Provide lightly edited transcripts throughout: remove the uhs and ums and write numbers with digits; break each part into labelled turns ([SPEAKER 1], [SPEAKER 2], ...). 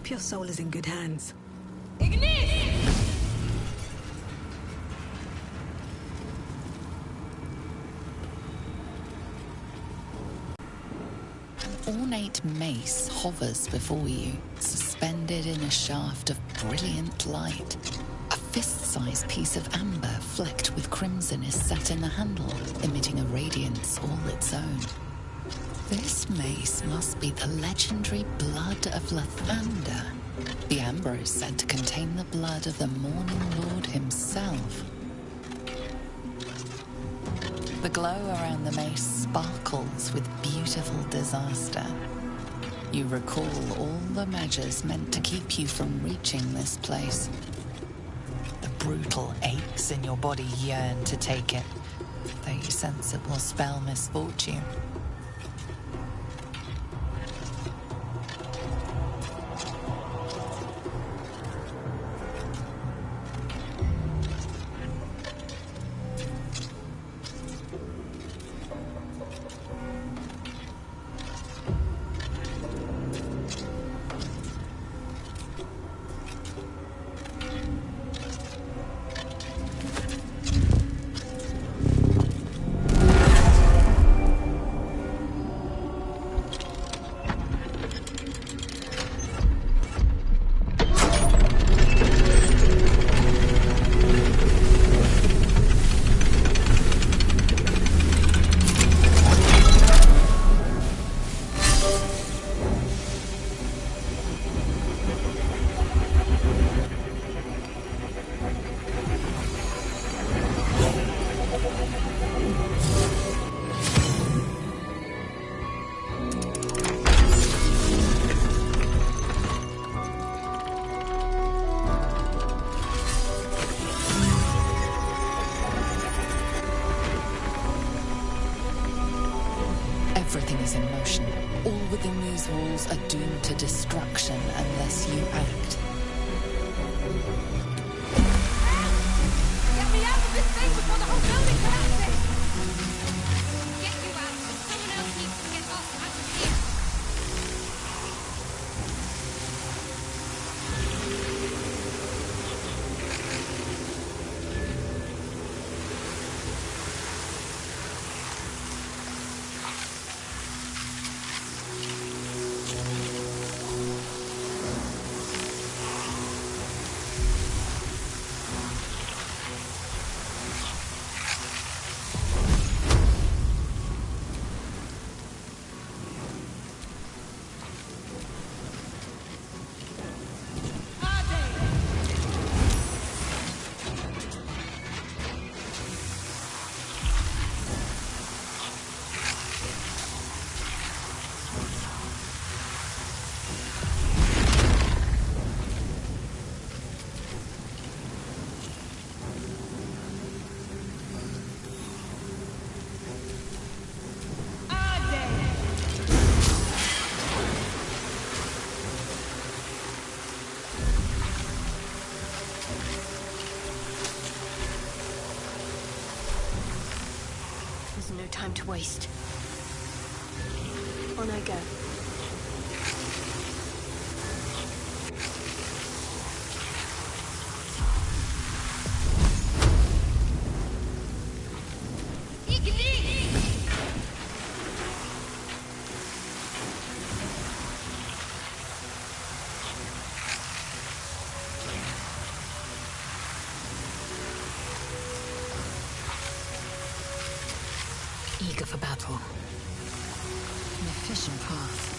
[SPEAKER 1] hope your soul is in good hands.
[SPEAKER 2] An ornate mace hovers before you, suspended in a shaft of brilliant light. A fist-sized piece of amber flecked with crimson is set in the handle, emitting a radiance all its own. This mace must be the legendary blood of Lathander. The amber is said to contain the blood of the Morning Lord himself. The glow around the mace sparkles with beautiful disaster. You recall all the measures meant to keep you from reaching this place. The brutal aches in your body yearn to take it, though you sense it will spell misfortune. Everything is in motion. All within these walls are doomed to destruction unless you act.
[SPEAKER 3] Get me out of this thing before the whole building collapses! Get you out, but someone else needs to get us out of here!
[SPEAKER 4] No time to waste. On I go.
[SPEAKER 1] Eager for battle. An efficient path.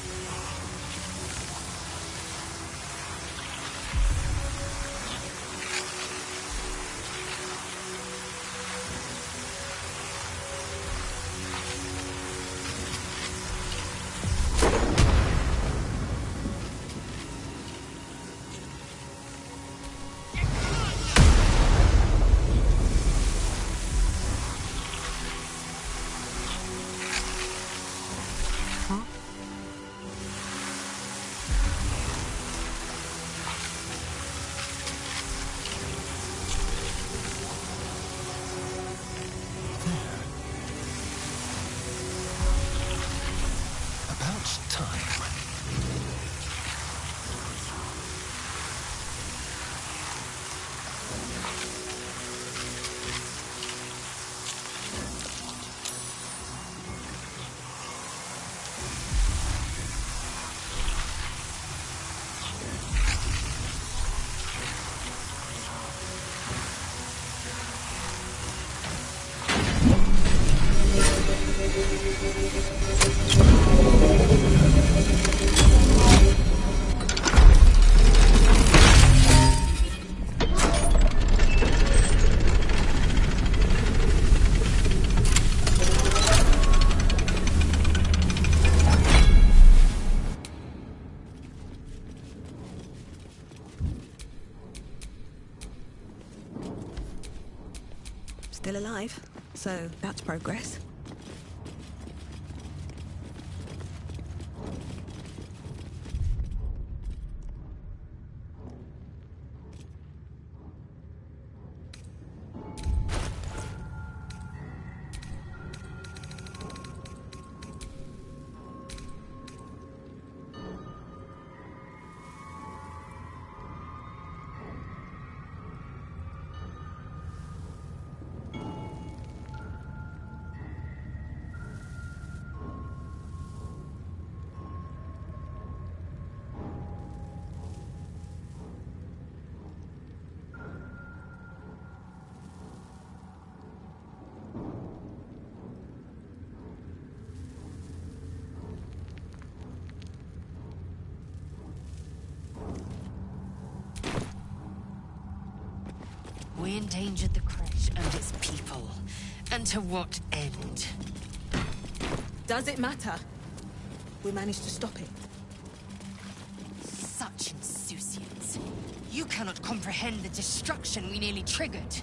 [SPEAKER 1] Still alive, so that's progress.
[SPEAKER 4] We endangered the crèche and its people. And to what end?
[SPEAKER 1] Does it matter? We managed to stop it.
[SPEAKER 4] Such insouciance. You cannot comprehend the destruction we nearly triggered.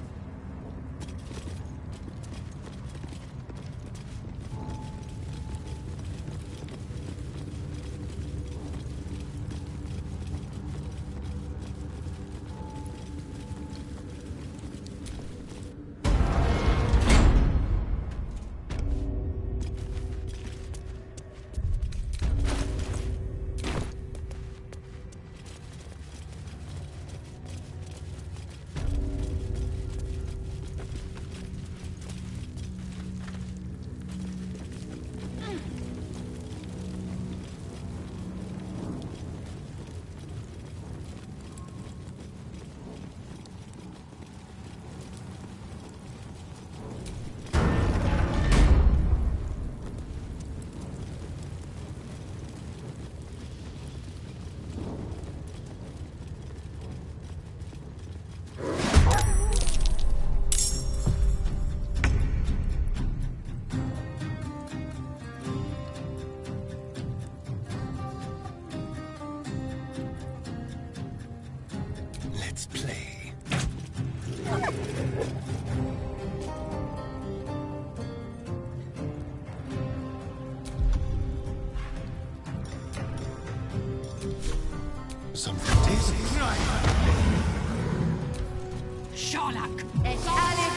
[SPEAKER 5] Let's play. Something tasty.
[SPEAKER 3] Sherlock!
[SPEAKER 4] It's Alibi!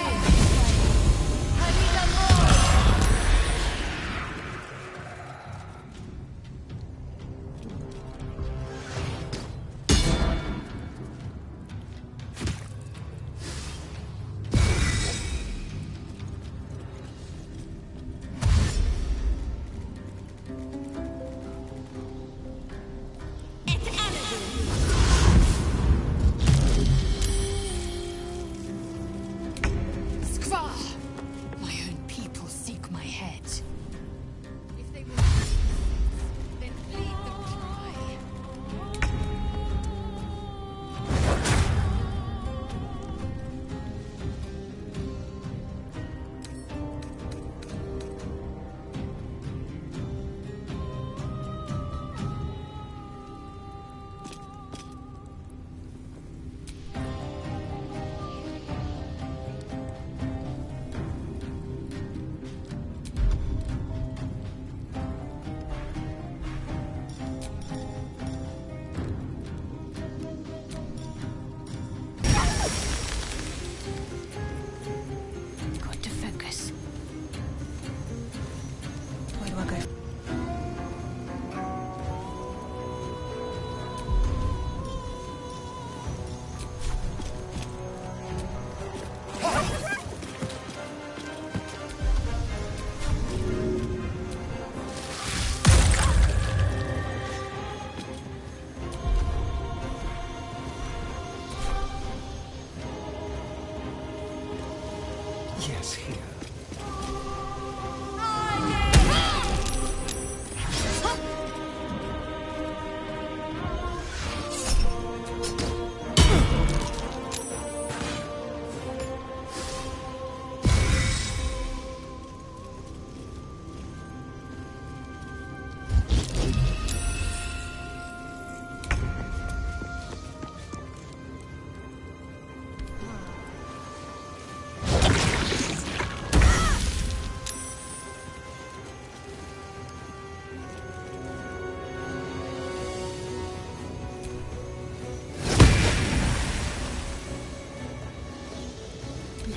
[SPEAKER 5] Yes, here.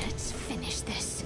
[SPEAKER 3] Let's finish this.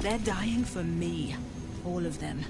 [SPEAKER 1] They're dying for me. All of them.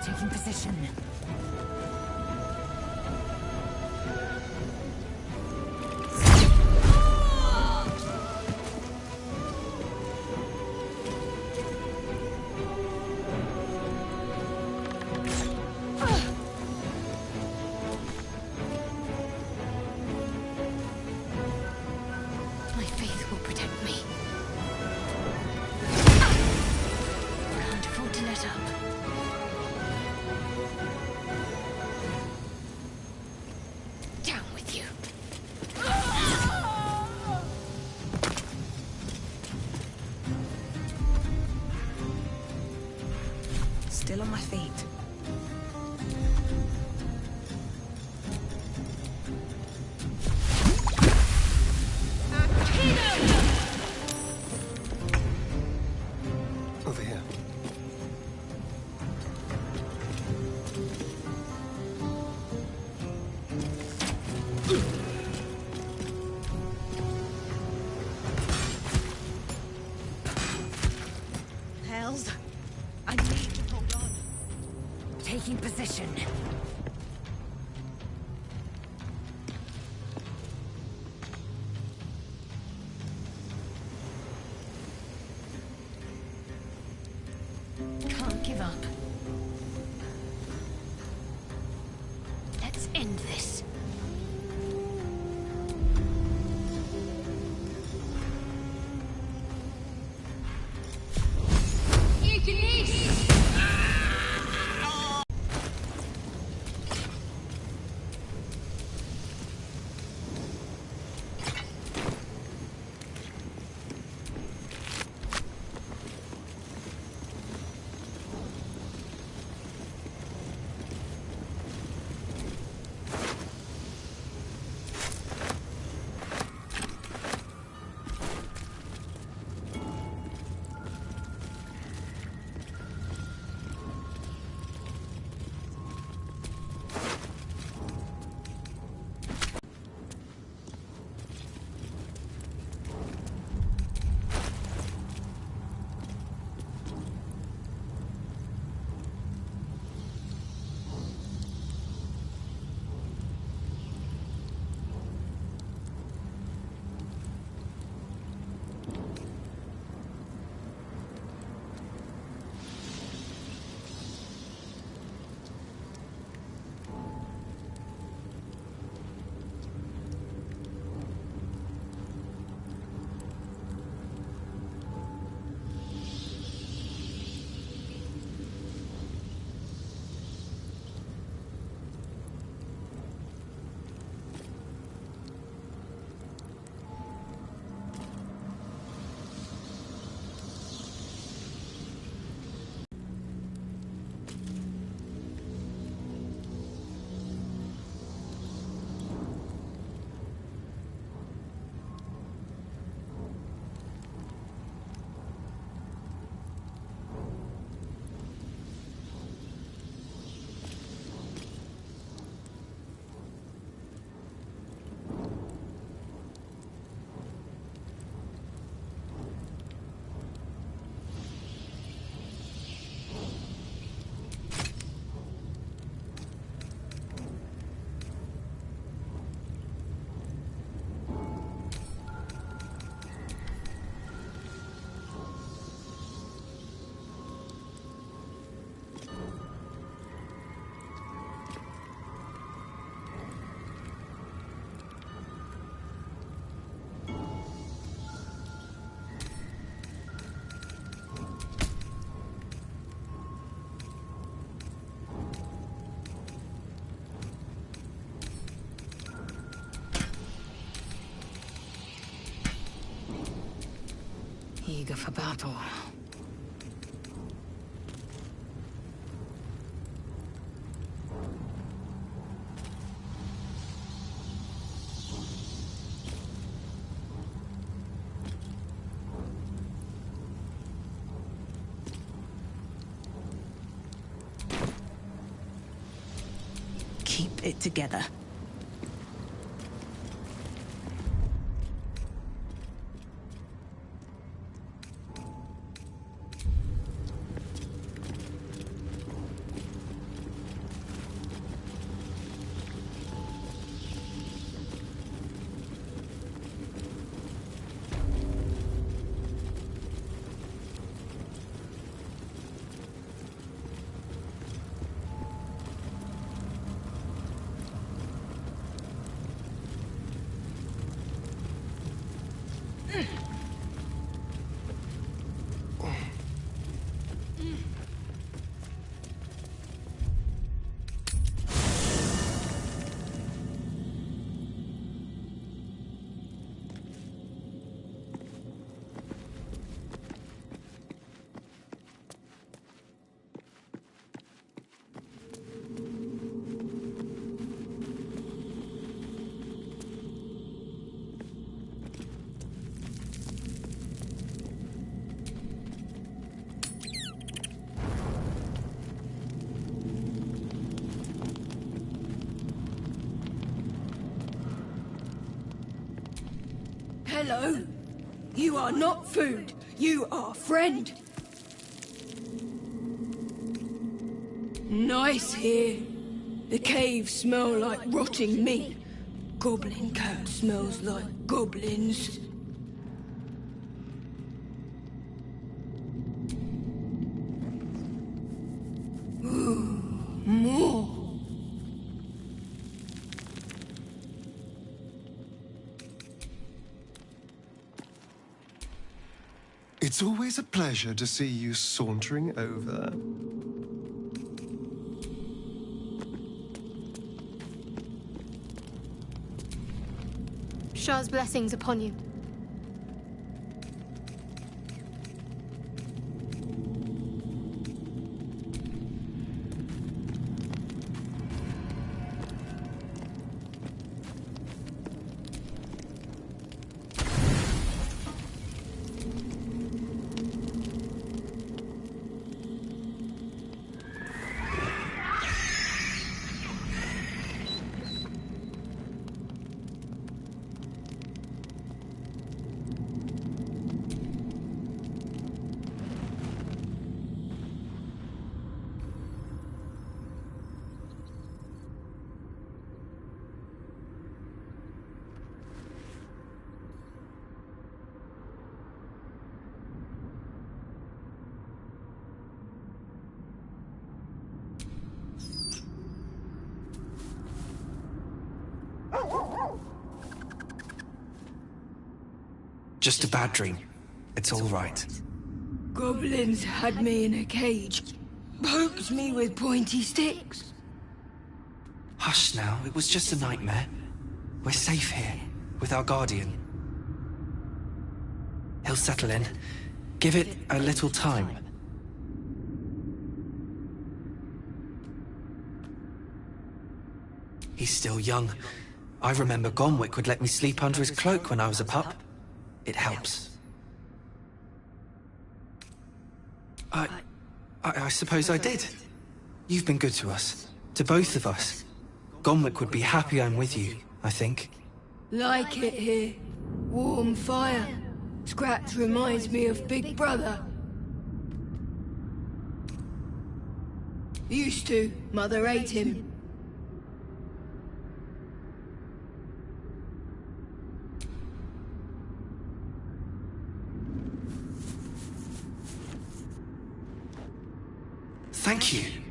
[SPEAKER 3] Taking position.
[SPEAKER 4] My faith will protect me. Can't afford to let up. Down with you.
[SPEAKER 1] Still on my feet.
[SPEAKER 5] Over here.
[SPEAKER 1] Hells. I need to hold on.
[SPEAKER 3] Taking position.
[SPEAKER 4] Can't give up. Let's end this.
[SPEAKER 2] Eager for battle.
[SPEAKER 1] Keep it together.
[SPEAKER 6] Hello. You are not food. You are friend. Nice here. The caves smell like rotting meat. Goblin coat smells like goblins.
[SPEAKER 5] It's always a pleasure to see you sauntering over.
[SPEAKER 3] Shah's blessings upon you.
[SPEAKER 7] Just a bad dream. It's all right.
[SPEAKER 6] Goblins had me in a cage. Poked me with pointy sticks.
[SPEAKER 7] Hush now, it was just a nightmare. We're safe here, with our guardian. He'll settle in. Give it a little time. He's still young. I remember Gonwick would let me sleep under his cloak when I was a pup. It helps. I suppose I did. You've been good to us. To both of us. Gonwick would be happy I'm with you, I think.
[SPEAKER 6] Like it here. Warm fire. Scratch reminds me of Big Brother. Used to. Mother ate him.
[SPEAKER 7] Thank you.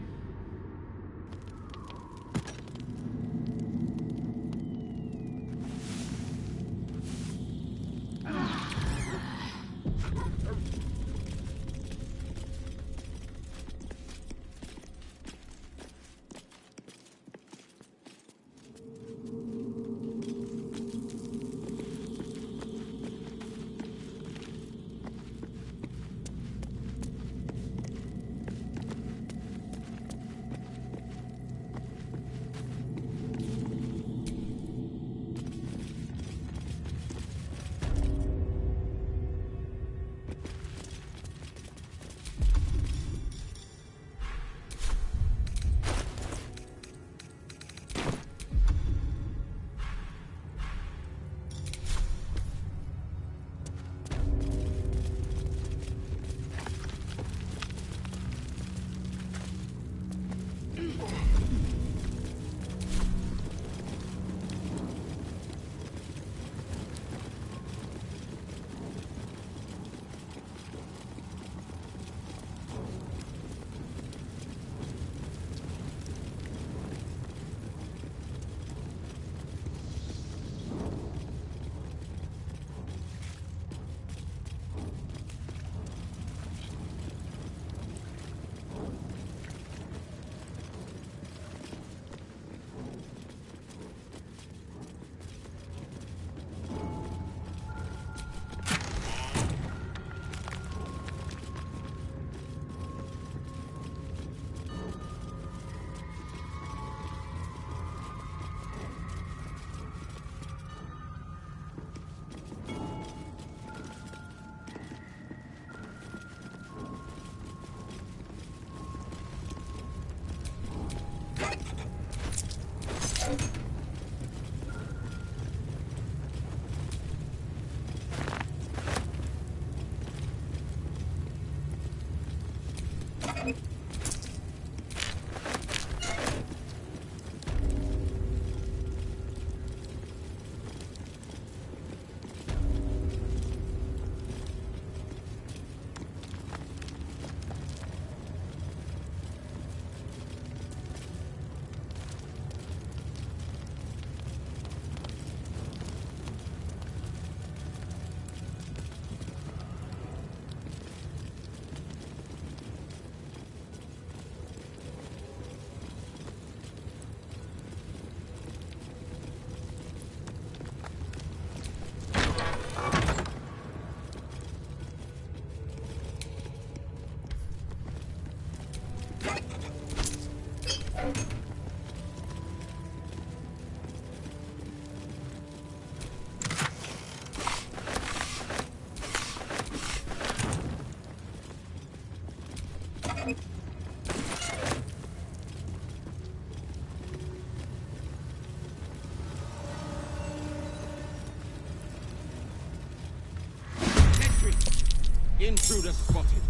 [SPEAKER 8] Intruder spotted.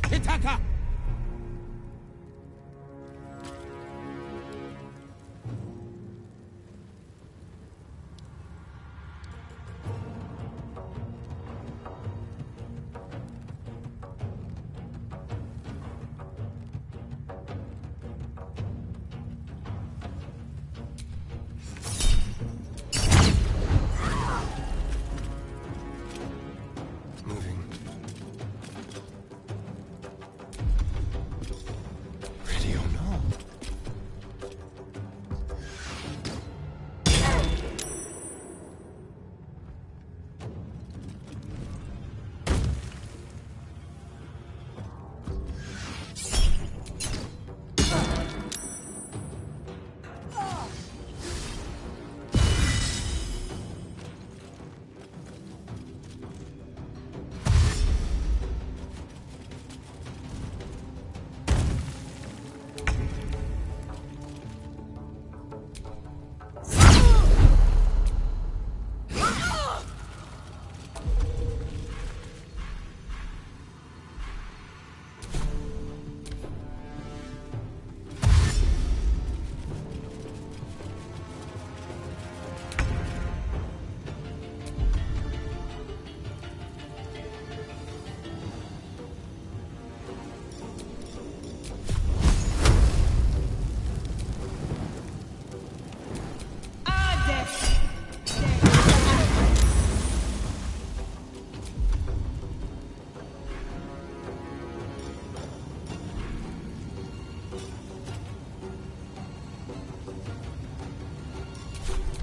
[SPEAKER 8] Hitaka!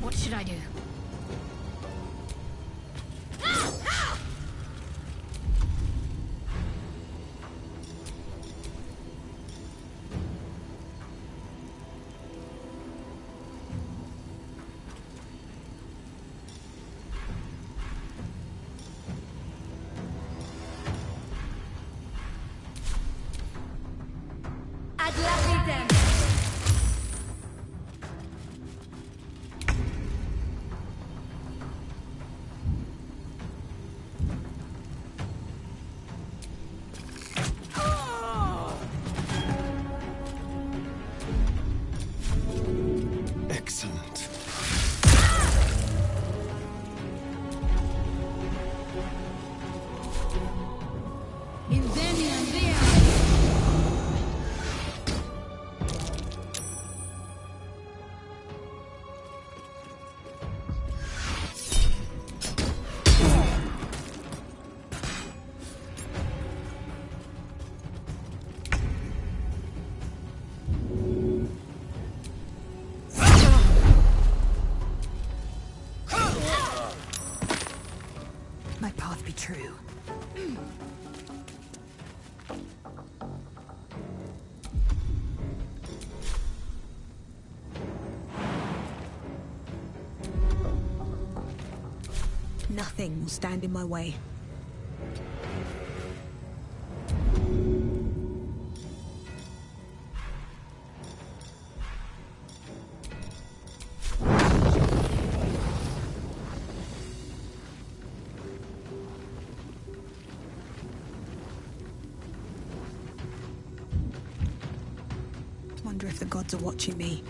[SPEAKER 3] What should I do?
[SPEAKER 5] Excellent.
[SPEAKER 1] My path be true. Nothing will stand in my way. Wonder if the gods are watching me.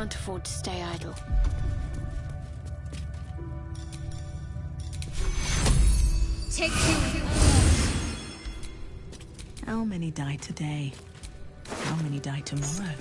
[SPEAKER 3] can't afford to stay idle. Take you.
[SPEAKER 1] How many die today? How many die tomorrow?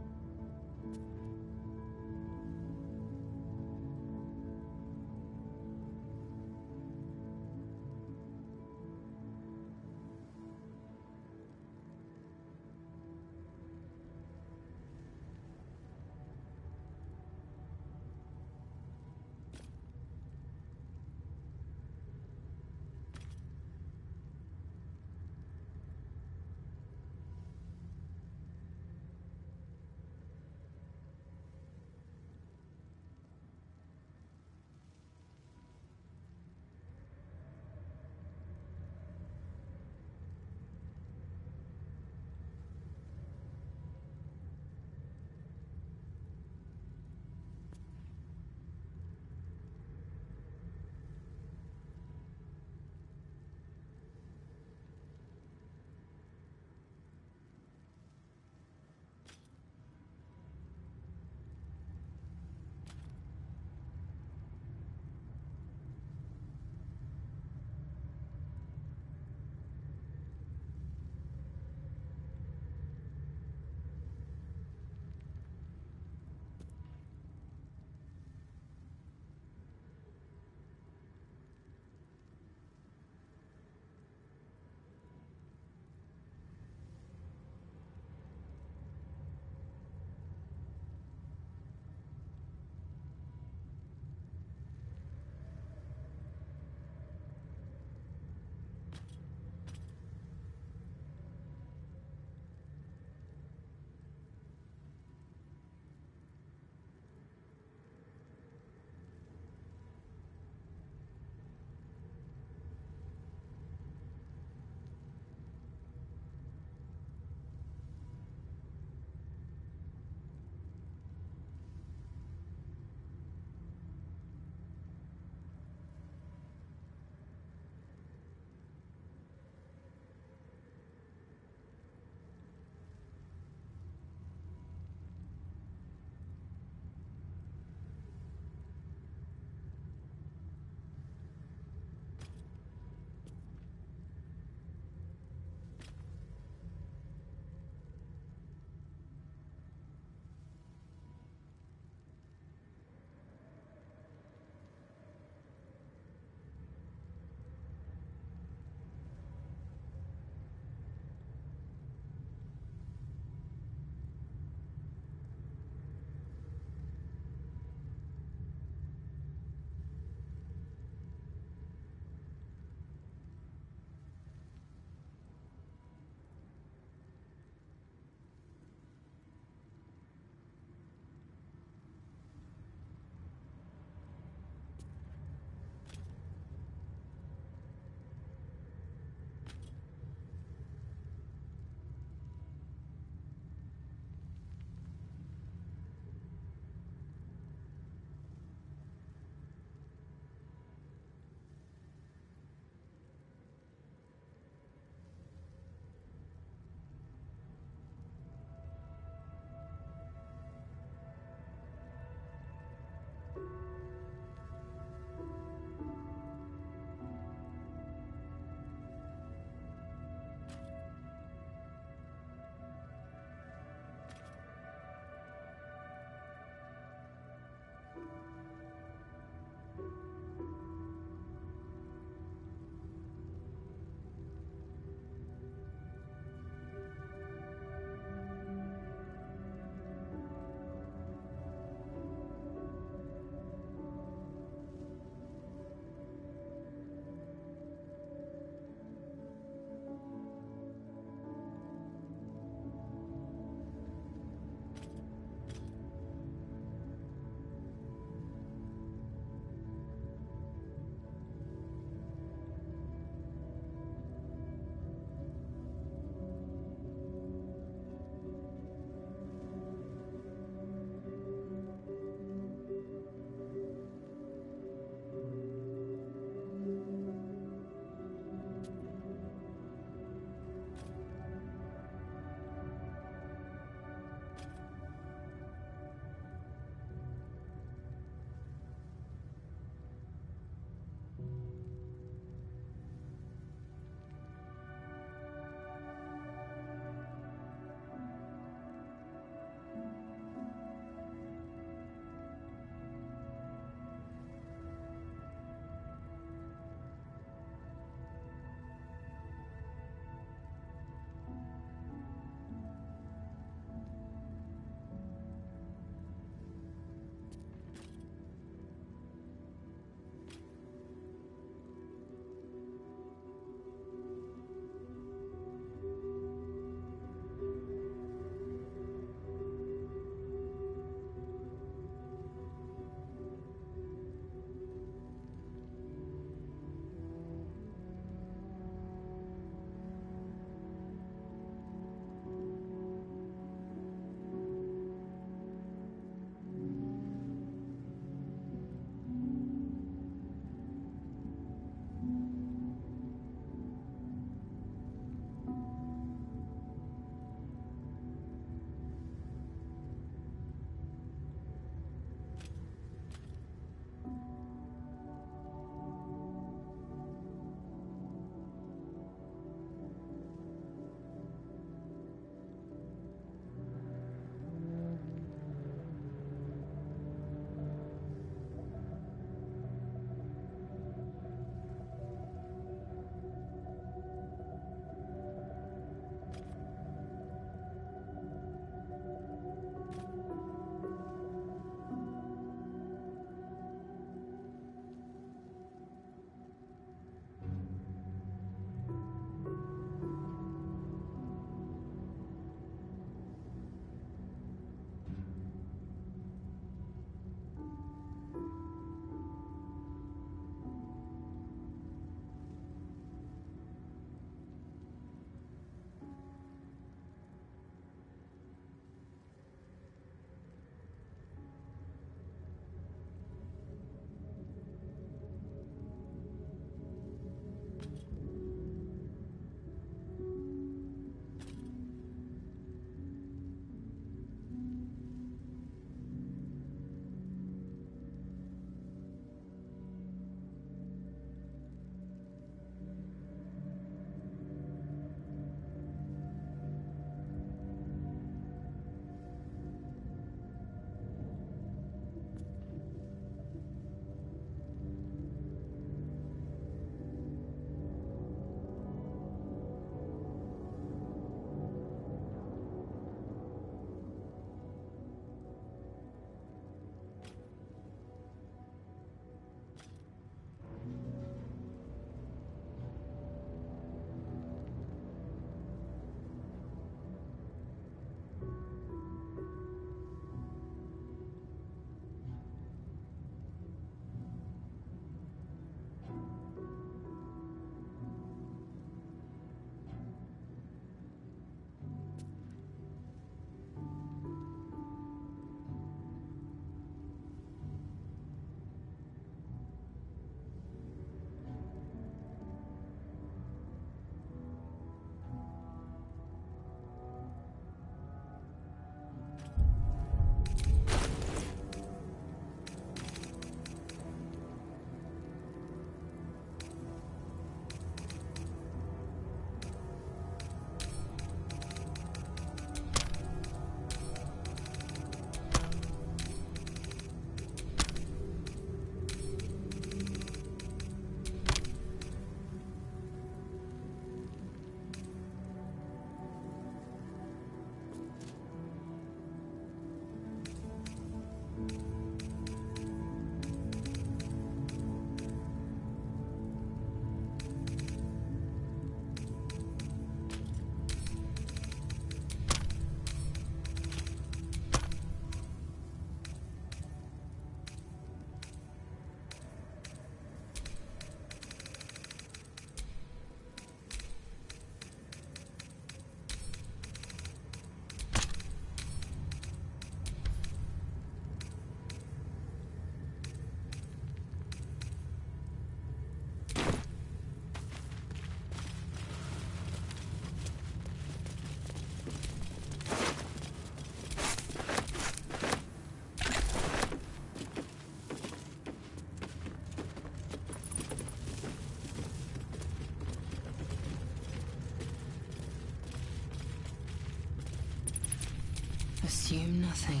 [SPEAKER 4] assume nothing.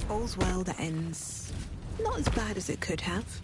[SPEAKER 1] All's well that ends not as bad as it could have.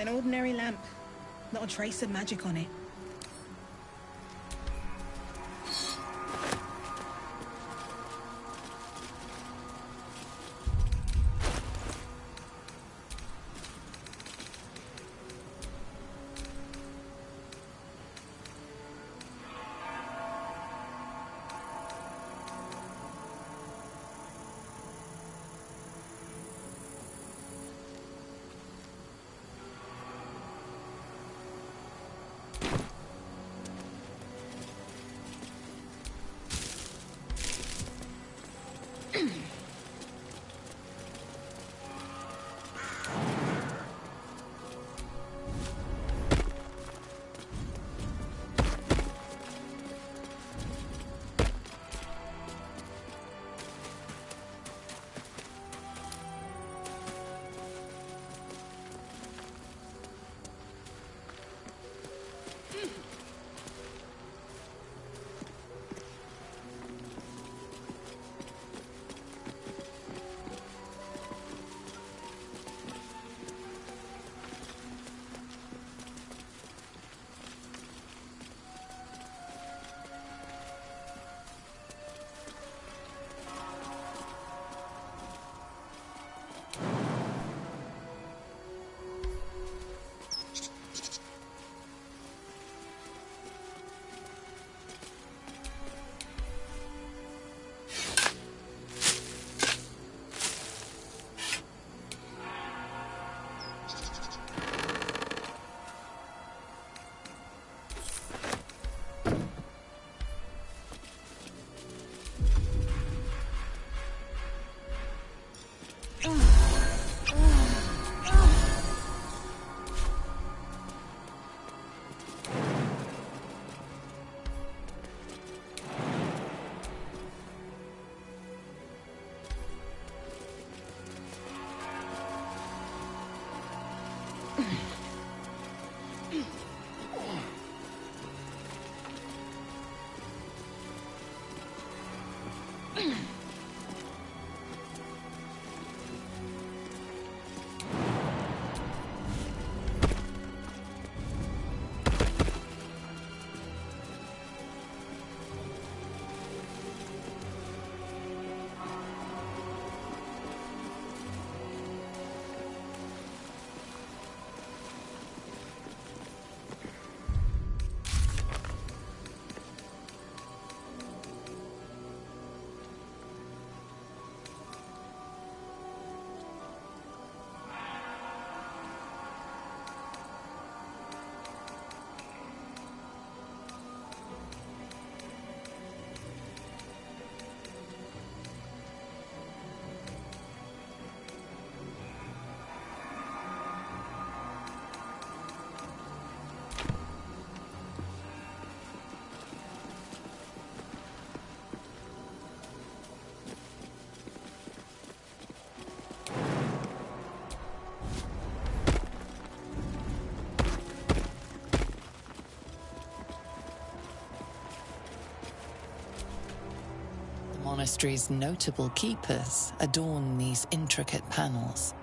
[SPEAKER 1] An ordinary lamp. Not a trace of magic on it.
[SPEAKER 2] The monastery's notable keepers adorn these intricate panels.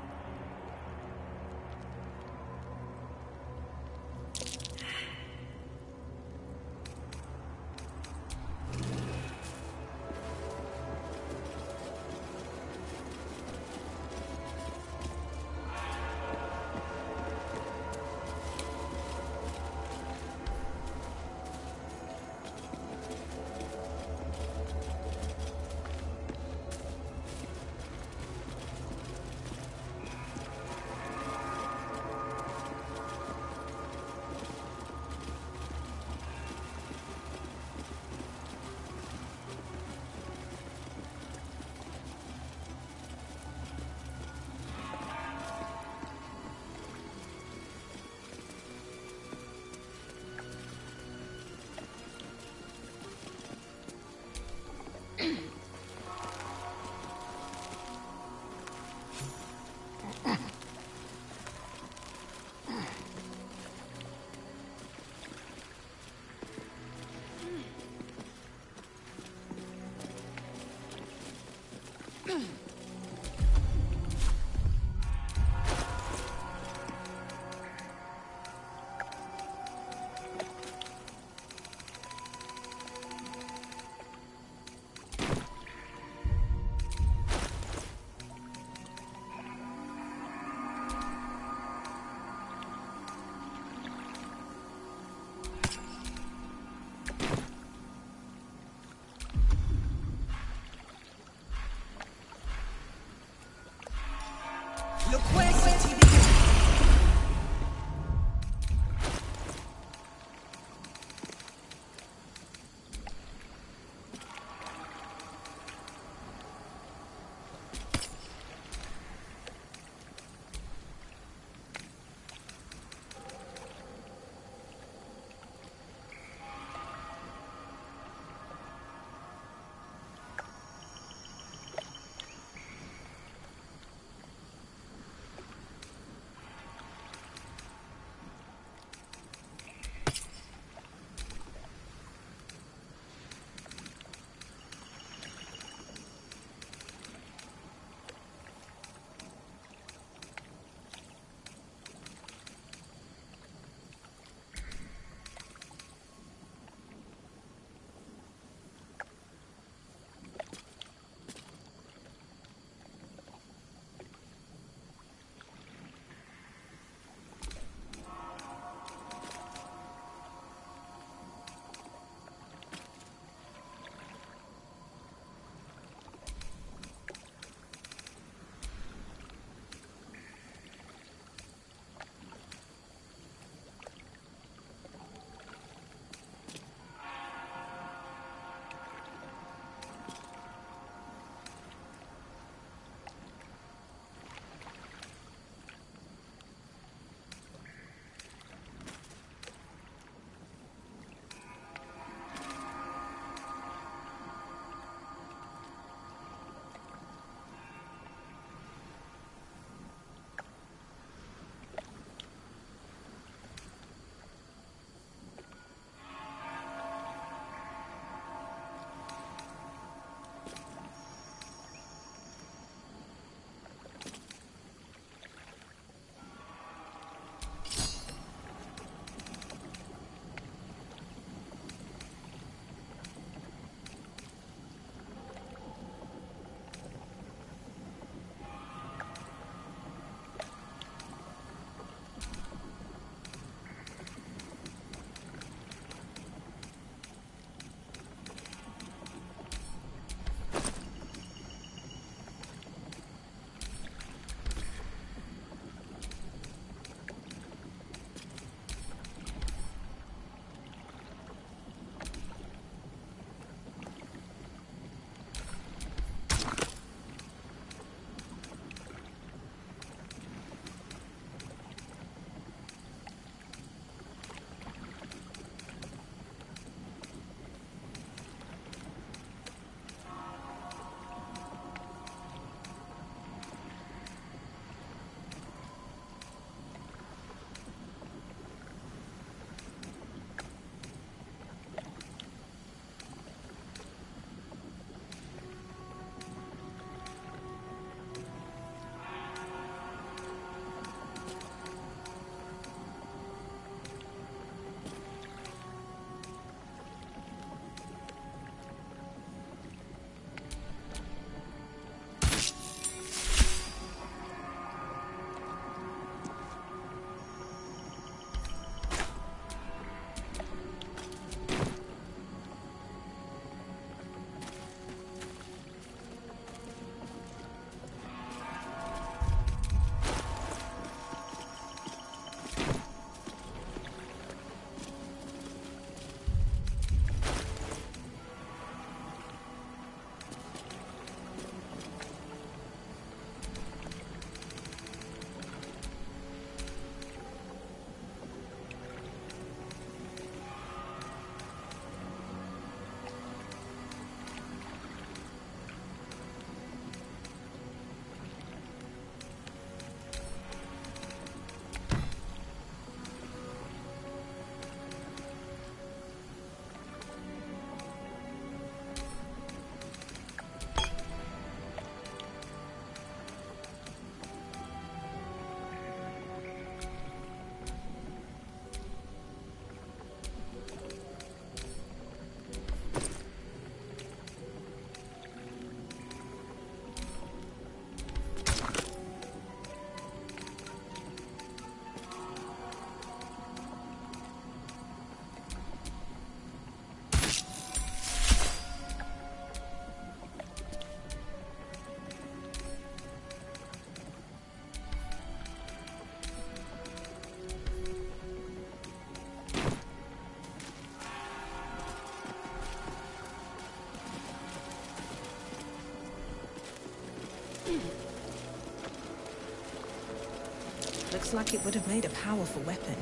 [SPEAKER 1] Looks like it would have made a powerful weapon.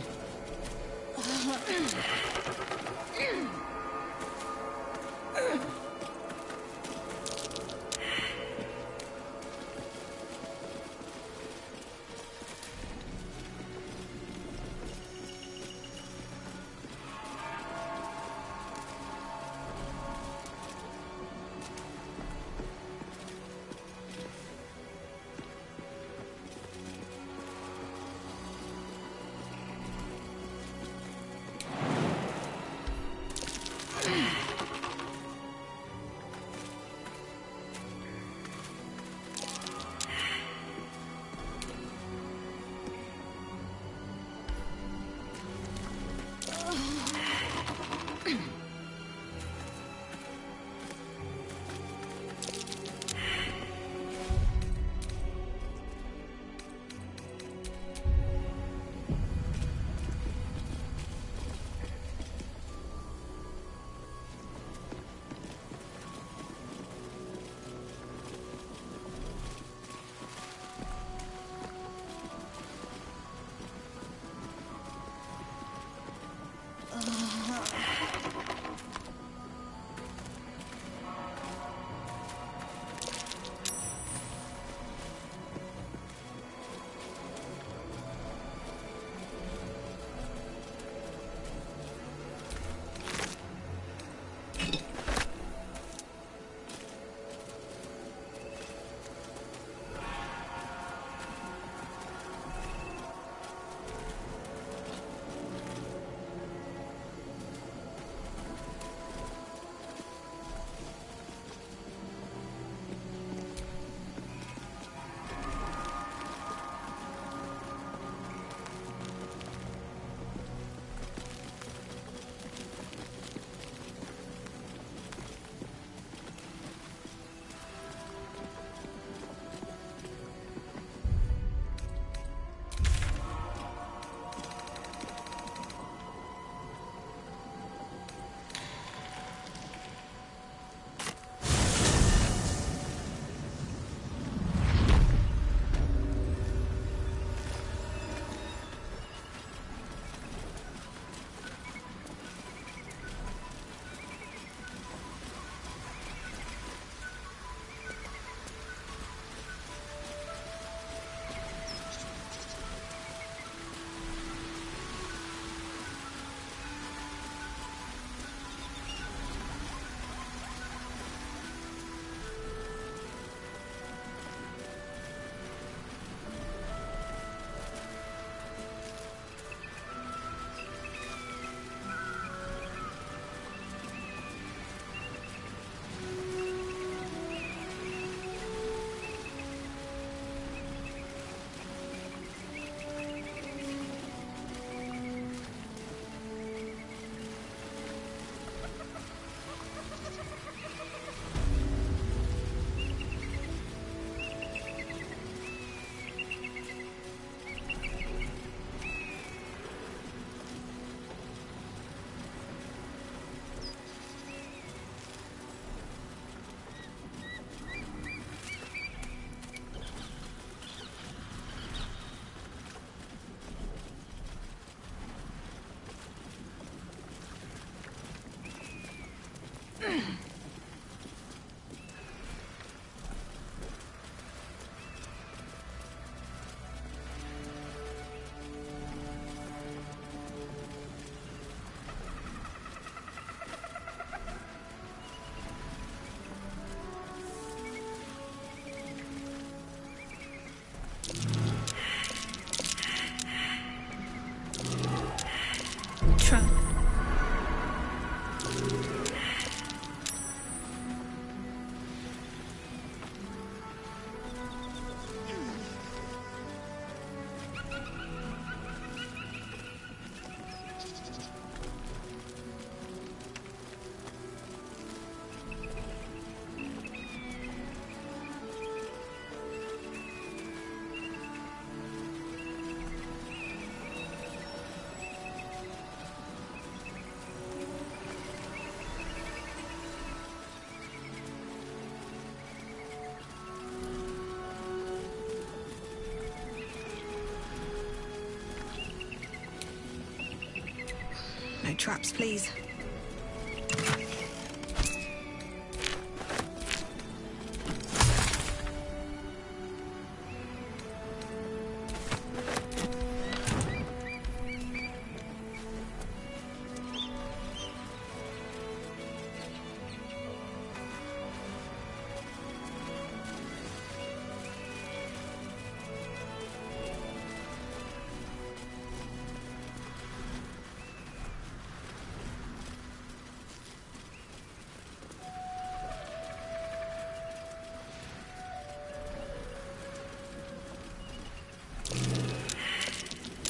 [SPEAKER 1] traps, please.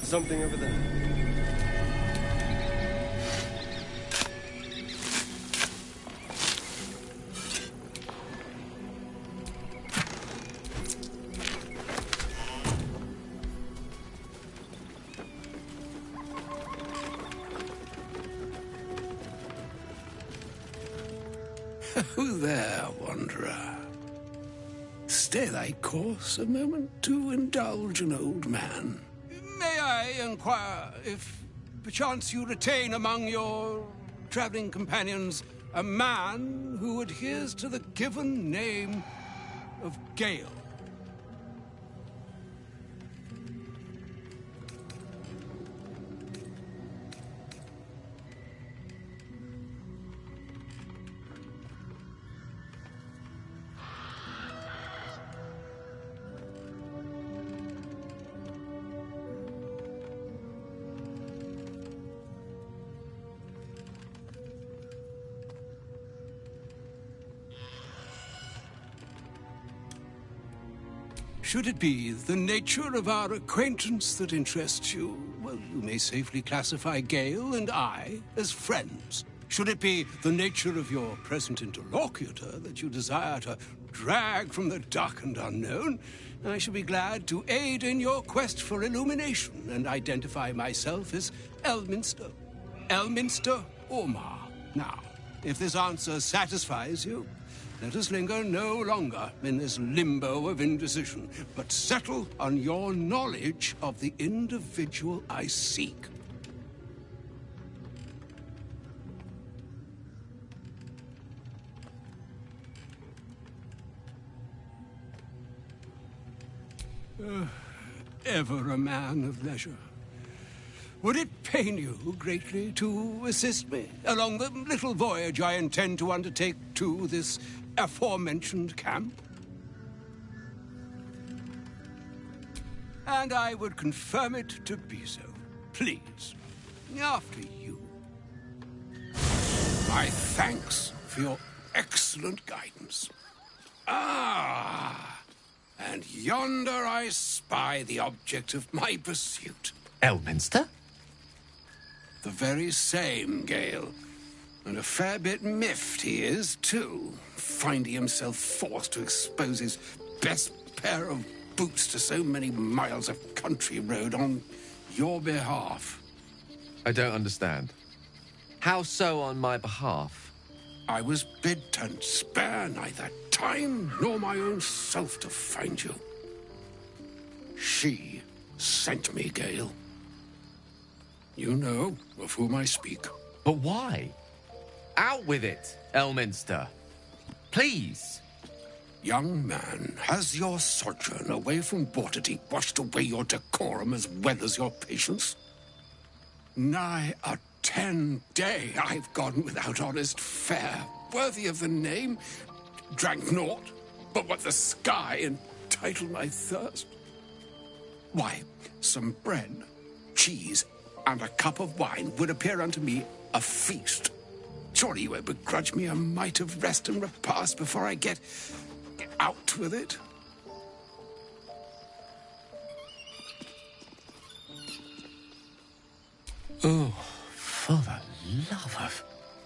[SPEAKER 5] Something over there.
[SPEAKER 9] Who there, wanderer? Stay thy course a moment to indulge an old man. May I inquire if, perchance, you retain among your traveling companions a man who adheres to the given name of Gale? Should it be the nature of our acquaintance that interests you, well, you may safely classify Gale and I as friends. Should it be the nature of your present interlocutor that you desire to drag from the dark and unknown, I shall be glad to aid in your quest for illumination and identify myself as Elminster. Elminster Ormar. Now, if this answer satisfies you, let us linger no longer in this limbo of indecision, but settle on your knowledge of the individual I seek. Ever a man of leisure. Would it pain you greatly to assist me along the little voyage I intend to undertake to this aforementioned camp? And I would confirm it to be so. Please, after you. My thanks for your excellent guidance. Ah, and yonder I spy the object of my pursuit.
[SPEAKER 10] Elminster?
[SPEAKER 9] The very same, Gale. And a fair bit miffed he is, too, finding himself forced to expose his best pair of boots to so many miles of country road on your behalf.
[SPEAKER 10] I don't understand. How so on my behalf?
[SPEAKER 9] I was bid to spare neither time nor my own self to find you. She sent me, Gale. You know of whom I speak.
[SPEAKER 10] But why? Out with it, Elminster. Please.
[SPEAKER 9] Young man, has your sojourn away from Waterdeep washed away your decorum as well as your patience? Nigh a 10-day I've gone without honest fare, worthy of the name. Drank naught but what the sky entitled my thirst. Why, some bread, cheese, and a cup of wine would appear unto me a feast. Surely you won't begrudge me a mite of rest and repast before I get out with it?
[SPEAKER 10] Oh, for the love of...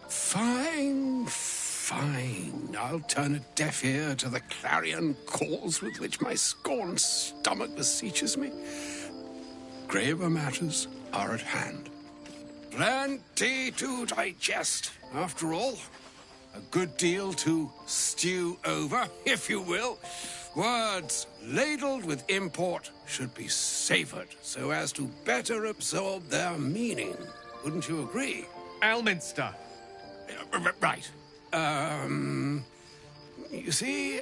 [SPEAKER 9] Fine, fine. I'll turn a deaf ear to the clarion calls with which my scorned stomach beseeches me. Graver matters are at hand. Plenty to digest, after all. A good deal to stew over, if you will. Words ladled with import should be savored so as to better absorb their meaning. Wouldn't you agree?
[SPEAKER 10] Elminster.
[SPEAKER 9] Right. You see,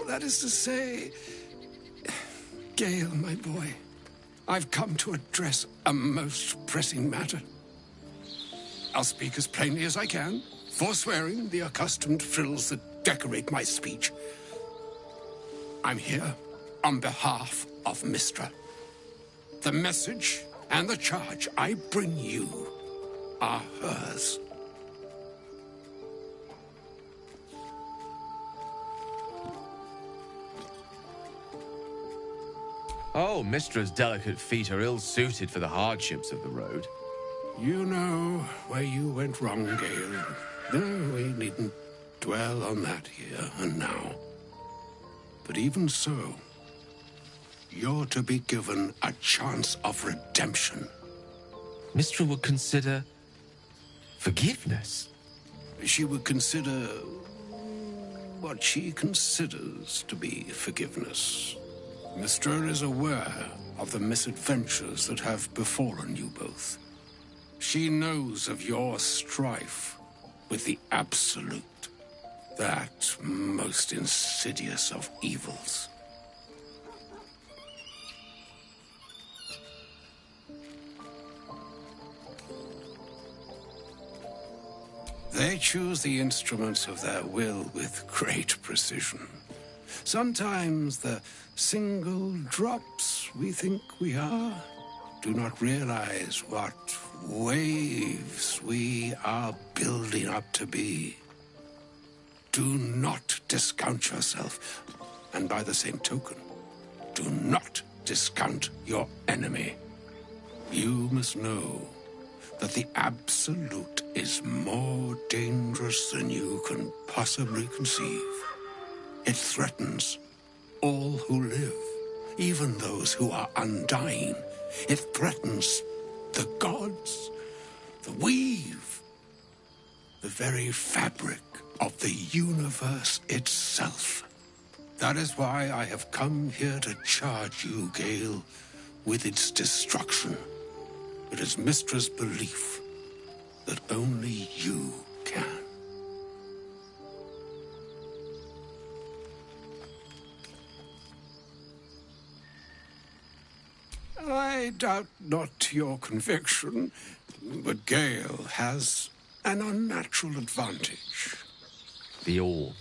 [SPEAKER 9] that is to say, Gale, my boy, I've come to address a most pressing matter. I'll speak as plainly as I can, forswearing the accustomed frills that decorate my speech. I'm here on behalf of Mystra. The message and the charge I bring you are hers.
[SPEAKER 10] Oh, Mistra's delicate feet are ill-suited for the hardships of the road.
[SPEAKER 9] You know where you went wrong, Gale. No, we needn't dwell on that here and now. But even so, you're to be given a chance of redemption.
[SPEAKER 10] Mistra would consider forgiveness.
[SPEAKER 9] She would consider what she considers to be forgiveness. Mystra is aware of the misadventures that have befallen you both. She knows of your strife with the Absolute, that most insidious of evils. They choose the instruments of their will with great precision. Sometimes the single drops we think we are do not realize what waves we are building up to be. Do not discount yourself, and by the same token, do not discount your enemy. You must know that the Absolute is more dangerous than you can possibly conceive. It threatens all who live, even those who are undying. It threatens the gods, the weave, the very fabric of the universe itself. That is why I have come here to charge you, Gale, with its destruction. It is Mistra's belief that only you can. I doubt not your conviction, but Gale has an unnatural advantage.
[SPEAKER 10] The orb.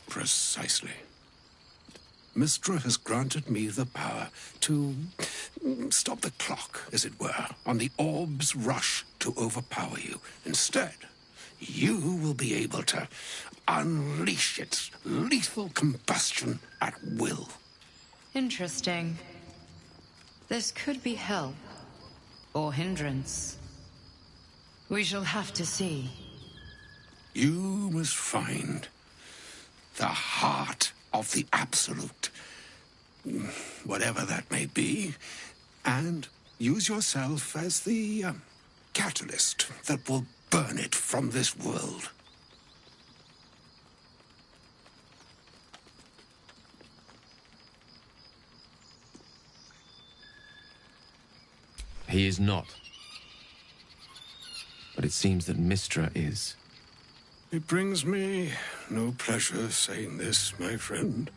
[SPEAKER 9] Precisely. Mystra has granted me the power to stop the clock, as it were, on the orb's rush to overpower you. Instead, you will be able to unleash its lethal combustion at will.
[SPEAKER 4] Interesting. This could be help, or hindrance. We shall have to see.
[SPEAKER 9] You must find the heart of the Absolute, whatever that may be, and use yourself as the catalyst that will burn it from this world.
[SPEAKER 10] He is not. But it seems that Mystra is.
[SPEAKER 9] It brings me no pleasure saying this, my friend,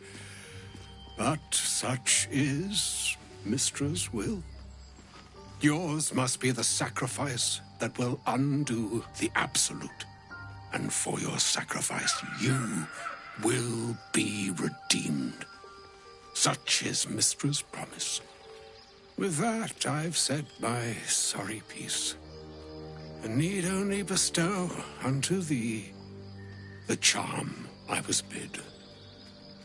[SPEAKER 9] but such is Mistra's will. Yours must be the sacrifice that will undo the Absolute, and for your sacrifice you will be redeemed. Such is Mistra's promise. With that, I've said my sorry piece, and need only bestow unto thee the charm I was bid.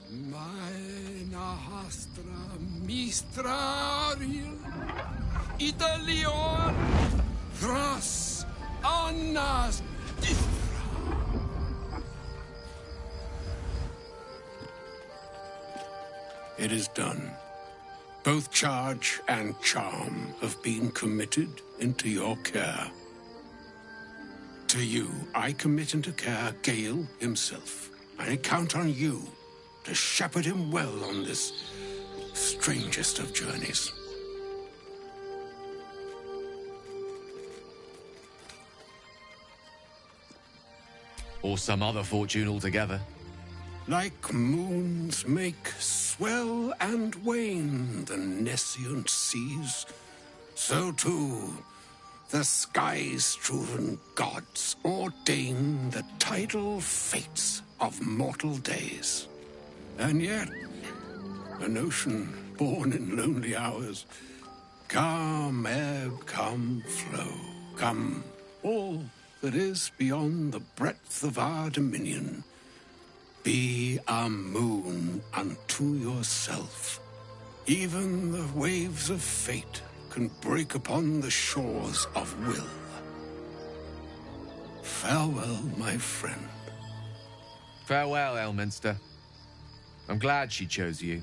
[SPEAKER 9] Meine Hastra Mistrariel Italion Thras Annas It is done. Both charge and charm have been committed into your care. To you, I commit into care Gale himself. I count on you to shepherd him well on this strangest of journeys.
[SPEAKER 10] Or some other fortune altogether.
[SPEAKER 9] Like moons make swell and wane the nescient seas, so too the sky-strewn gods ordain the tidal fates of mortal days. And yet, an ocean born in lonely hours, come ebb, come flow, come all that is beyond the breadth of our dominion. Be a moon unto yourself. Even the waves of fate can break upon the shores of will. Farewell, my friend.
[SPEAKER 10] Farewell, Elminster. I'm glad she chose you.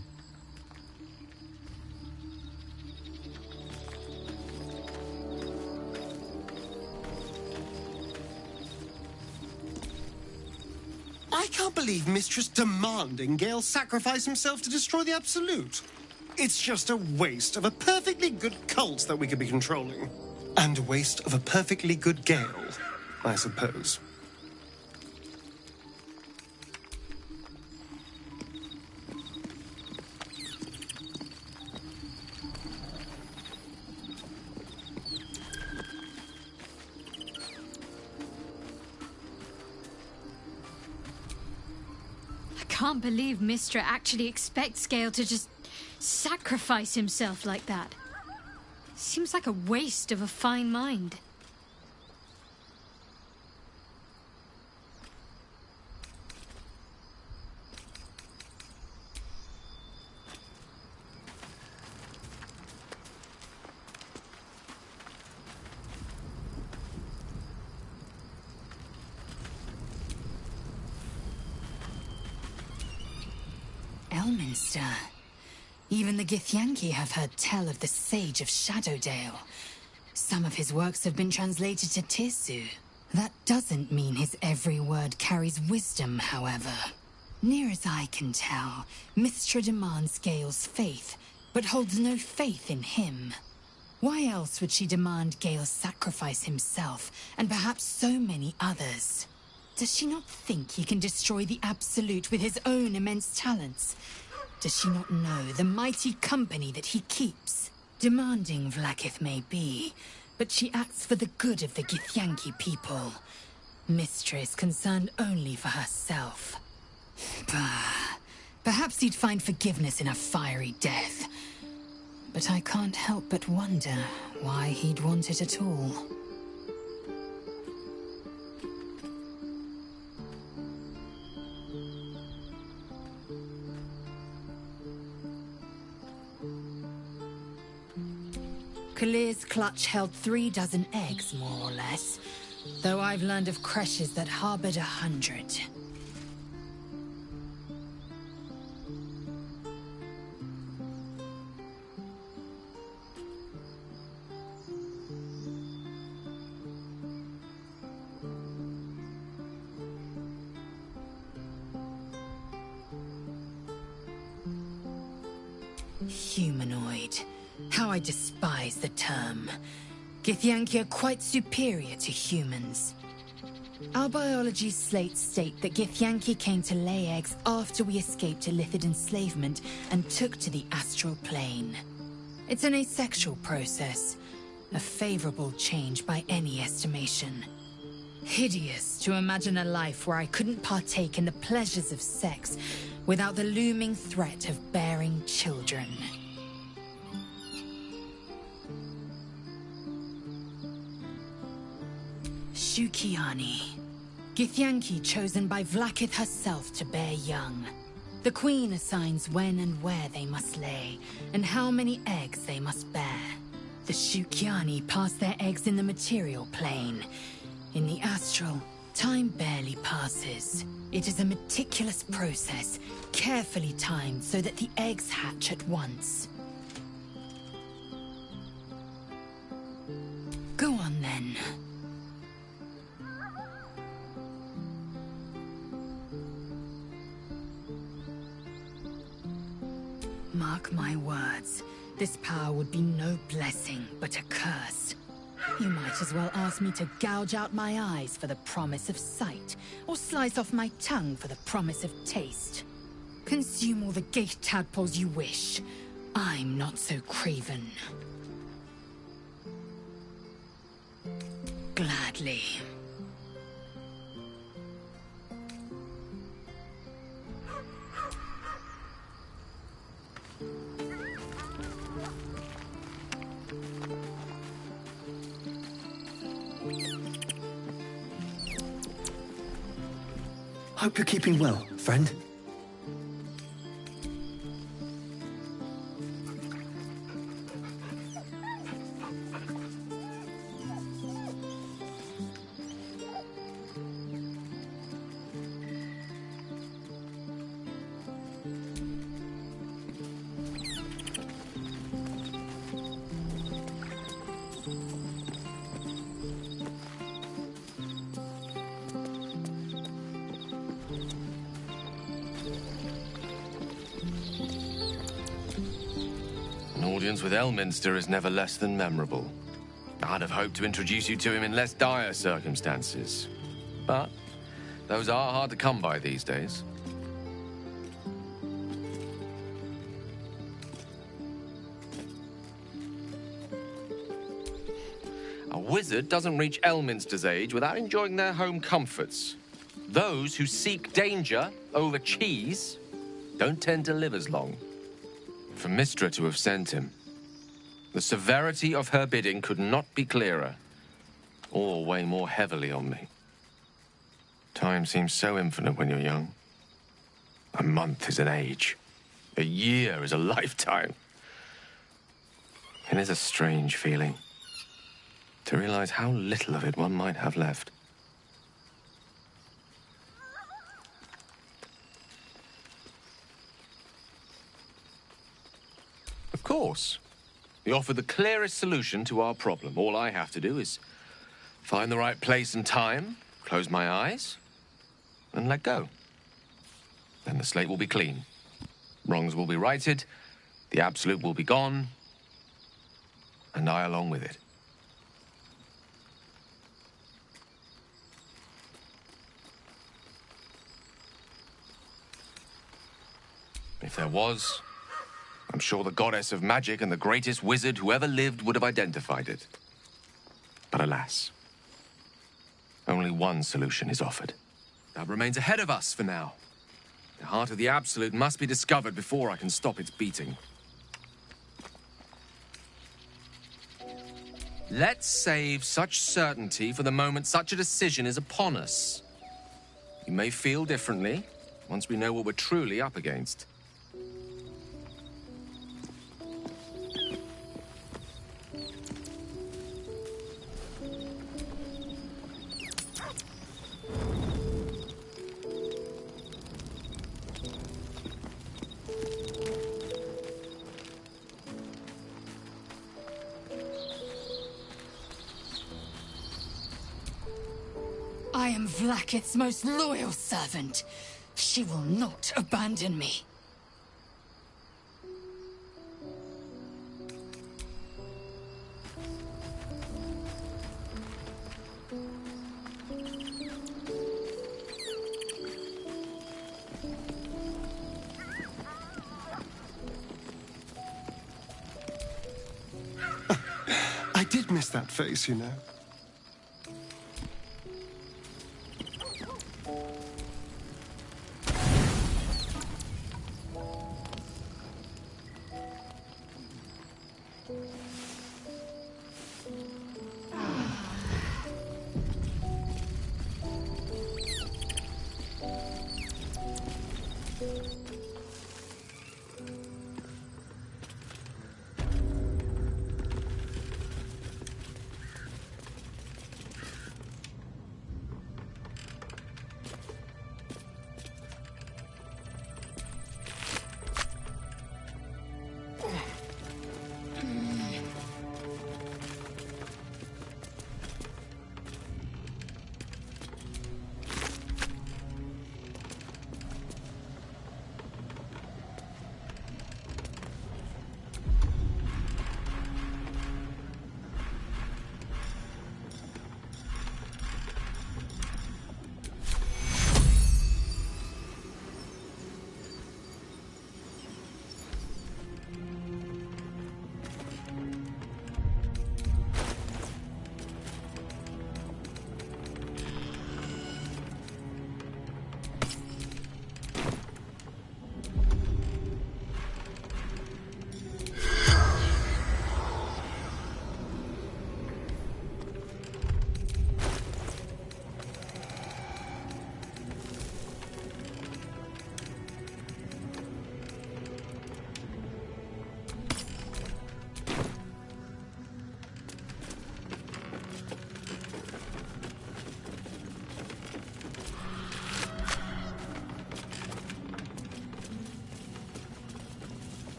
[SPEAKER 5] I can't believe Mistress demanding Gale sacrifice himself to destroy the Absolute. It's just a waste of a perfectly good cult that we could be controlling. And a waste of a perfectly good Gale, I suppose.
[SPEAKER 3] I can't believe Mistra actually expects Gale to just sacrifice himself like that. Seems like a waste of a fine mind.
[SPEAKER 2] Elminster. Even the Githyanki have heard tell of the Sage of Shadowdale. Some of his works have been translated to Tirsu. That doesn't mean his every word carries wisdom, however. Near as I can tell, Mistra demands Gale's faith, but holds no faith in him. Why else would she demand Gale sacrifice himself, and perhaps so many others? Does she not think he can destroy the Absolute with his own immense talents? Does she not know the mighty company that he keeps? Demanding Vlaakith may be, but she acts for the good of the Githyanki people. Mistra is concerned only for herself. Bah. Perhaps he'd find forgiveness in a fiery death. But I can't help but wonder why he'd want it at all. Kalir's clutch held 36 eggs, more or less, though I've learned of creches that harbored 100. Humanoid. How I despise the term. Githyanki are quite superior to humans. Our biology slates state that Githyanki came to lay eggs after we escaped Illithid enslavement and took to the astral plane. It's an asexual process, a favorable change by any estimation. Hideous to imagine a life where I couldn't partake in the pleasures of sex without the looming threat of bearing children. Shukiani. Githyanki chosen by Vlaakith herself to bear young. The Queen assigns when and where they must lay, and how many eggs they must bear. The Shukiani pass their eggs in the material plane. In the astral, time barely passes. It is a meticulous process, carefully timed so that the eggs hatch at once. Go on then. Mark
[SPEAKER 1] Mark my words. This power would be no blessing, but a curse. You might as well ask me to gouge out my eyes for the promise of sight, or slice off my tongue for the promise of taste. Consume all the gate tadpoles you wish. I'm not so craven. Gladly.
[SPEAKER 7] Hope you're keeping well, friend.
[SPEAKER 10] Audience with Elminster is never less than memorable. I'd have hoped to introduce you to him in less dire circumstances. But those are hard to come by these days. A wizard doesn't reach Elminster's age without enjoying their home comforts. Those who seek danger over cheese don't tend to live as long. For Mystra to have sent him, the severity of her bidding could not be clearer, or weigh more heavily on me. Time seems so infinite when you're young. A month is an age. A year is a lifetime. It is a strange feeling to realize how little of it one might have left. Of course. You offer the clearest solution to our problem. All I have to do is find the right place and time, close my eyes, and let go. Then the slate will be clean. Wrongs will be righted, the absolute will be gone, and I along with it. If there was, I'm sure the goddess of magic and the greatest wizard who ever lived would have identified it. But alas, only one solution is offered. That remains ahead of us for now. The heart of the Absolute must be discovered before I can stop its beating. Let's save such certainty for the moment such a decision is upon us. You may feel differently once we know what we're truly up against.
[SPEAKER 1] I am Vlaakith's most loyal servant. She will not abandon me.
[SPEAKER 5] I did miss that face, you know.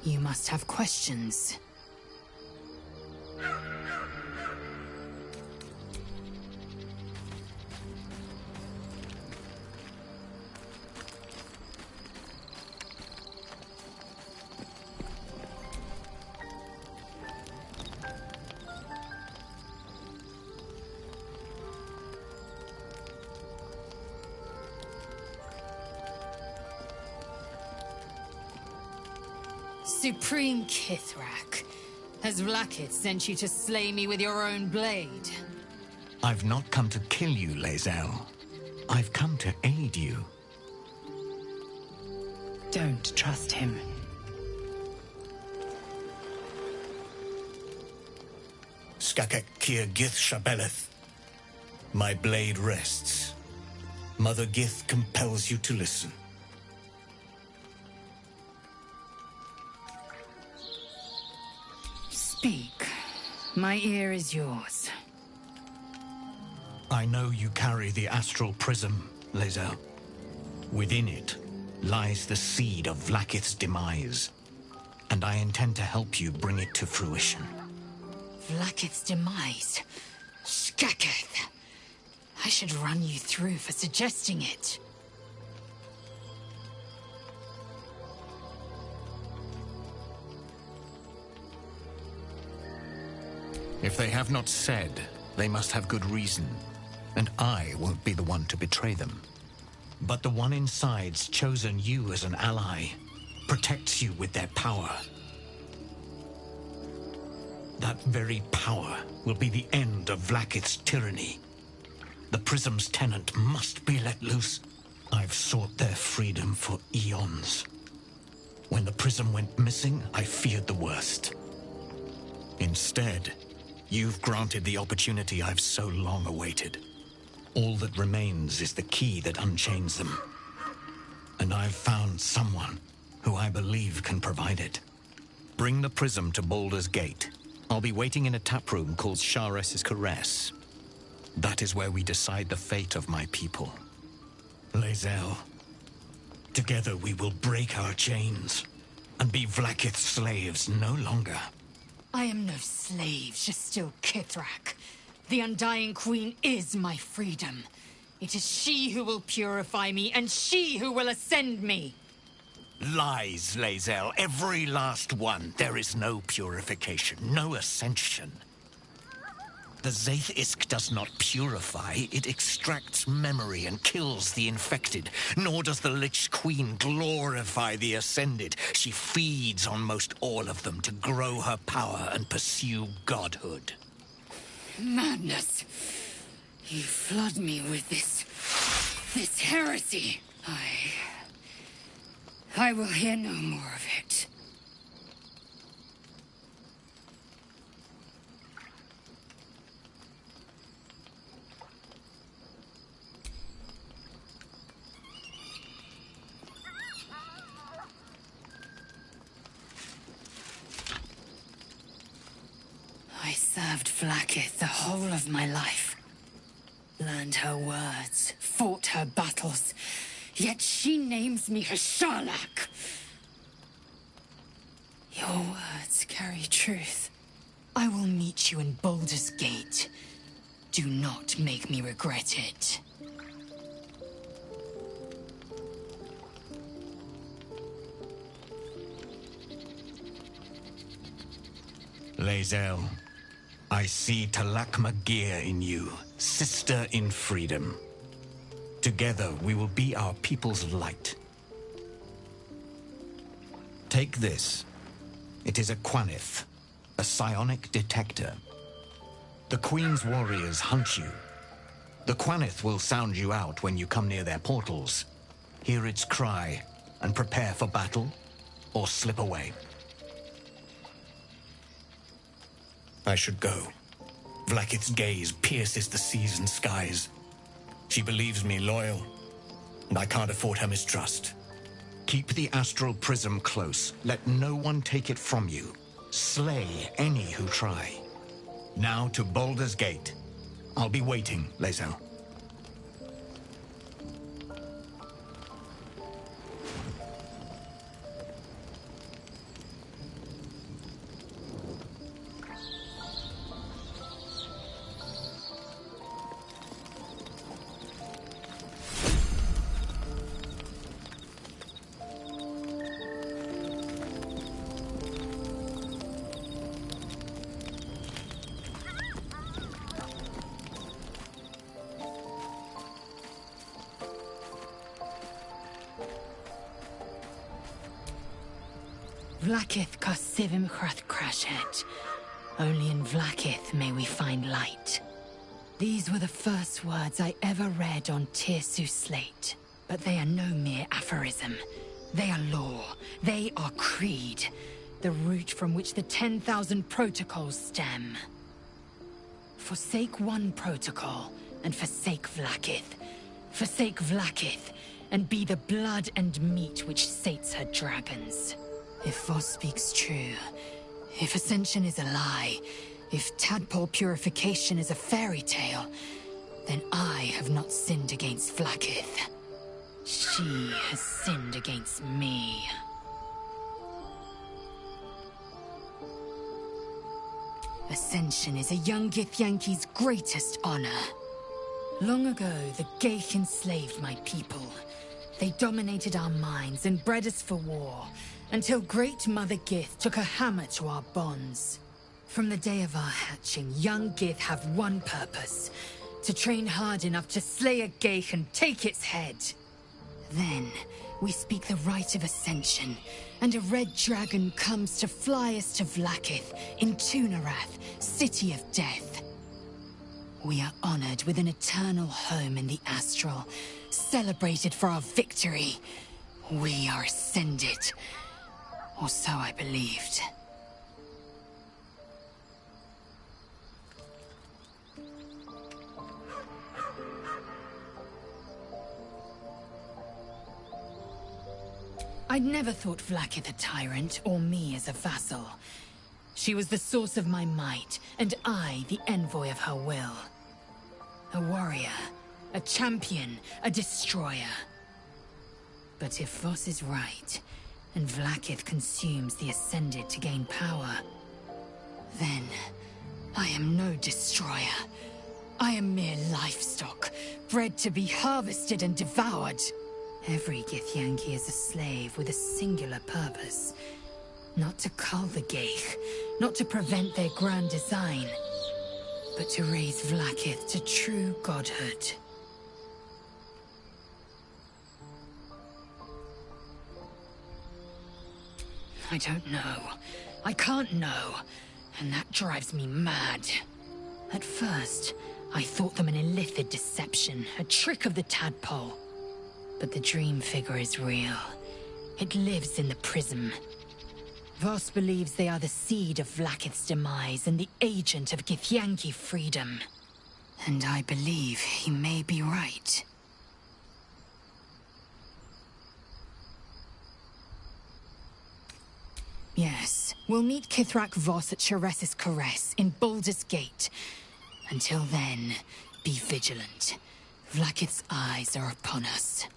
[SPEAKER 1] You must have questions. Supreme Kithrak, has Vlaakith sent you to slay me with your own blade?
[SPEAKER 11] I've not come to kill you, Lae'zel. I've come to aid you.
[SPEAKER 2] Don't trust him.
[SPEAKER 12] Skakek Kier Gith Shabeleth. My blade rests. Mother Gith compels you to listen.
[SPEAKER 1] Speak. My ear is yours.
[SPEAKER 11] I know you carry the astral prism, Lae'zel. Within it lies the seed of Vlaakith's demise, and I intend to help you bring it to fruition.
[SPEAKER 1] Vlaakith's demise? Skaketh! I should run you through for suggesting it.
[SPEAKER 11] If they have not said, they must have good reason, and I won't be the one to betray them. But the one inside's chosen you as an ally, protects you with their power. That very power will be the end of Vlaakith's tyranny. The Prism's tenant must be let loose. I've sought their freedom for eons. When the Prism went missing, I feared the worst. Instead, you've granted the opportunity I've so long awaited. All that remains is the key that unchains them. And I've found someone who I believe can provide it. Bring the Prism to Baldur's Gate. I'll be waiting in a taproom called Shares's Caress. That is where we decide the fate of my people. Lae'zel, together we will break our chains and be Vlaakith's slaves no longer.
[SPEAKER 1] I am no slave, just still Kithrak. The Undying Queen is my freedom. It is she who will purify me, and she who will ascend me.
[SPEAKER 11] Lies, Lae'zel, every last one. There is no purification, no ascension. The Zaith Isk does not purify, it extracts memory and kills the infected. Nor does the Lich Queen glorify the ascended. She feeds on most all of them to grow her power and pursue godhood.
[SPEAKER 1] Madness! You flood me with this heresy. I will hear no more of it. I served Vlaakith the whole of my life. Learned her words, fought her battles. Yet she names me her Sharlak. Your words carry truth. I will meet you in Baldur's Gate. Do not make me regret it.
[SPEAKER 11] Lae'zel, I see Talakma Gear in you, sister in freedom. Together, we will be our people's light. Take this. It is a Quanith, a psionic detector. The Queen's warriors hunt you. The Quanith will sound you out when you come near their portals. Hear its cry and prepare for battle, or slip away.
[SPEAKER 12] I should go. Vlaakith's gaze pierces the seas and skies. She believes me loyal, and I can't afford her mistrust.
[SPEAKER 11] Keep the astral prism close. Let no one take it from you. Slay any who try. Now to Baldur's Gate. I'll be waiting, Lae'zel.
[SPEAKER 1] Vlakith Karsivim Hrath Crashet. Only in Vlakith may we find light. These were the first words I ever read on Tirsu slate. But they are no mere aphorism. They are law. They are creed. The root from which the 10,000 protocols stem. Forsake one protocol, and forsake Vlakith. Forsake Vlakith, and be the blood and meat which sates her dragons. If Voss speaks true, if Ascension is a lie, if tadpole purification is a fairy tale, then I have not sinned against Vlakith. She has sinned against me. Ascension is a young Githyanki's greatest honor. Long ago, the Geich enslaved my people. They dominated our minds and bred us for war, until Great Mother Gith took a hammer to our bonds. From the day of our hatching, young Gith have one purpose: to train hard enough to slay a Geich and take its head. Then, we speak the rite of Ascension, and a red dragon comes to fly us to Vlakith, in Tunarath, City of Death. We are honored with an eternal home in the Astral, celebrated for our victory. We are ascended. Or so I believed. I'd never thought Vlakith a tyrant, or me as a vassal. She was the source of my might, and I the envoy of her will. A warrior, a champion, a destroyer. But if Voss is right, and Vlakith consumes the Ascended to gain power, then I am no destroyer. I am mere livestock, bred to be harvested and devoured. Every Githyanki is a slave with a singular purpose. Not to cull the Geich, not to prevent their grand design, but to raise Vlakith to true godhood. I don't know. I can't know. And that drives me mad. At first, I thought them an illithid deception, a trick of the tadpole. But the dream figure is real. It lives in the prism. Voss believes they are the seed of Vlakith's demise and the agent of Githyanki freedom. And I believe he may be right. Yes, we'll meet Kithrak Voss at Sheres's Caress in Baldur's Gate. Until then, be vigilant. Vlakith's eyes are upon us.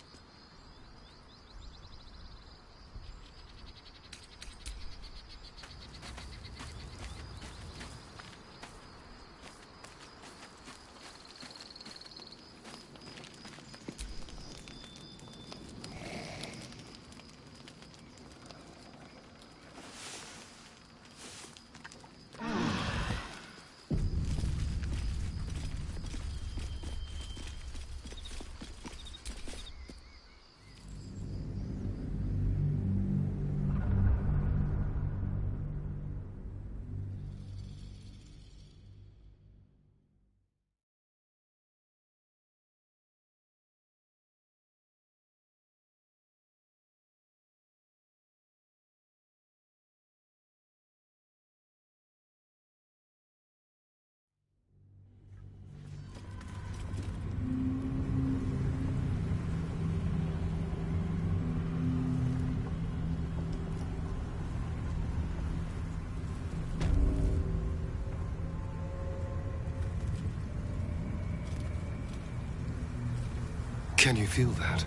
[SPEAKER 5] Can you feel that?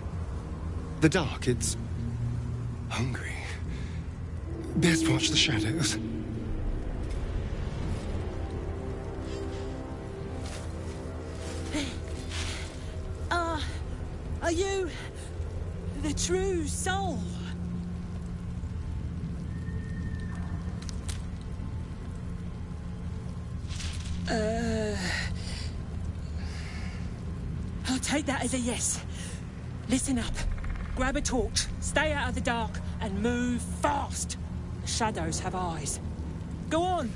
[SPEAKER 5] The dark, it's hungry. Best watch the shadows.
[SPEAKER 13] Are you the true soul? I'll take that as a yes. Listen up. Grab a torch, stay out of the dark, and move fast. Shadows have eyes. Go on!